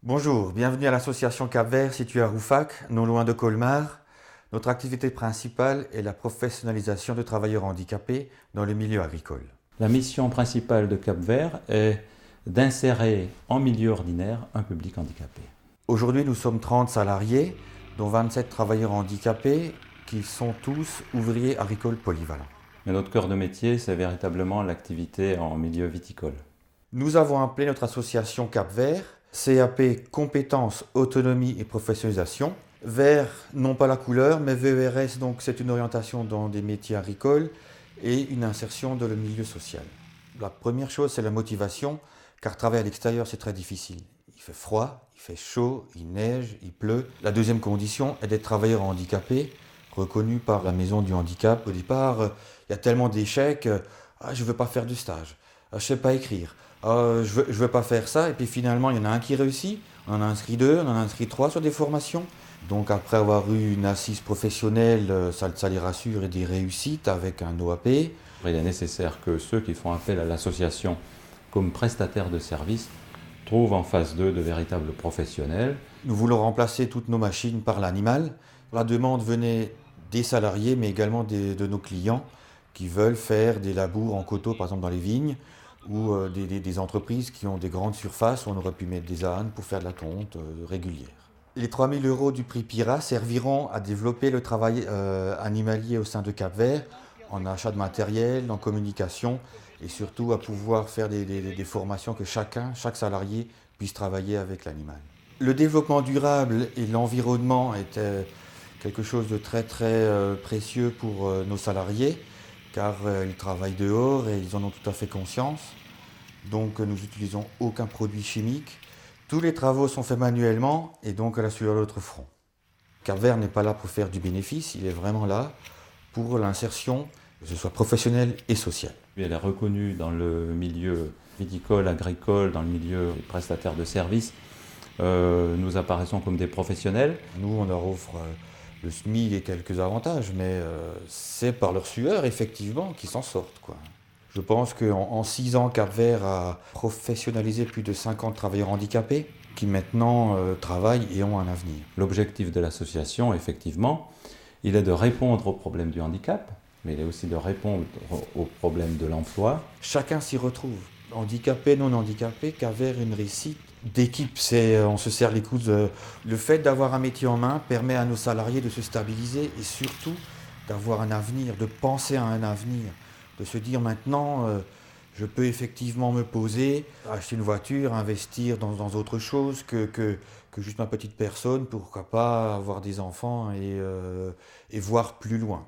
Bonjour, bienvenue à l'association Cap-Vert située à Rouffach, non loin de Colmar. Notre activité principale est la professionnalisation de travailleurs handicapés dans le milieu agricole. La mission principale de Cap-Vert est d'insérer en milieu ordinaire un public handicapé. Aujourd'hui, nous sommes 30 salariés, dont 27 travailleurs handicapés, qui sont tous ouvriers agricoles polyvalents. Mais notre cœur de métier, c'est véritablement l'activité en milieu viticole. Nous avons appelé notre association Cap-Vert CAP Compétences, Autonomie et Professionnalisation. Vert, non pas la couleur, mais VERS, donc c'est une orientation dans des métiers agricoles et une insertion dans le milieu social. La première chose, c'est la motivation, car travailler à l'extérieur, c'est très difficile. Il fait froid, il fait chaud, il neige, il pleut. La deuxième condition est d'être travailleur handicapé, reconnu par la maison du handicap. Au départ, il y a tellement d'échecs. Je ne veux pas faire de stage. Je ne sais pas écrire. Je veux pas faire ça. Et puis finalement, il y en a un qui réussit. On en a inscrit deux, on en a inscrit trois sur des formations. Donc après avoir eu une assise professionnelle, ça les rassure et des réussites avec un OAP. Il est nécessaire que ceux qui font appel à l'association comme prestataires de services trouvent en face d'eux de véritables professionnels. Nous voulons remplacer toutes nos machines par l'animal. La demande venait des salariés, mais également de nos clients qui veulent faire des labours en coteaux, par exemple dans les vignes, ou des entreprises qui ont des grandes surfaces où on aurait pu mettre des ânes pour faire de la tonte régulière. Les 3 000 € du prix PIRA serviront à développer le travail animalier au sein de Cap-Vert, en achat de matériel, en communication, et surtout à pouvoir faire des formations que chaque salarié puisse travailler avec l'animal. Le développement durable et l'environnement est quelque chose de très précieux pour nos salariés, car ils travaillent dehors et ils en ont tout à fait conscience. Donc nous n'utilisons aucun produit chimique. Tous les travaux sont faits manuellement et donc là sur l'autre front. Cap-Vert n'est pas là pour faire du bénéfice, il est vraiment là pour l'insertion, que ce soit professionnelle et sociale. Elle est reconnue dans le milieu viticole, agricole, dans le milieu des prestataires de services. Nous apparaissons comme des professionnels. Nous, on leur offre le SMIC et quelques avantages, mais c'est par leur sueur, effectivement, qu'ils s'en sortent, quoi. Je pense qu'en 6 ans, Cap-Vert a professionnalisé plus de 50 travailleurs handicapés qui maintenant travaillent et ont un avenir. L'objectif de l'association, effectivement, il est de répondre aux problèmes du handicap, mais il est aussi de répondre aux problèmes de l'emploi. Chacun s'y retrouve. Handicapé, non handicapé, Cap-Vert une réussite d'équipe. On se serre les coudes. Le fait d'avoir un métier en main permet à nos salariés de se stabiliser et surtout d'avoir un avenir, de penser à un avenir, de se dire maintenant, je peux effectivement me poser, acheter une voiture, investir dans autre chose que juste ma petite personne, pourquoi pas avoir des enfants et voir plus loin.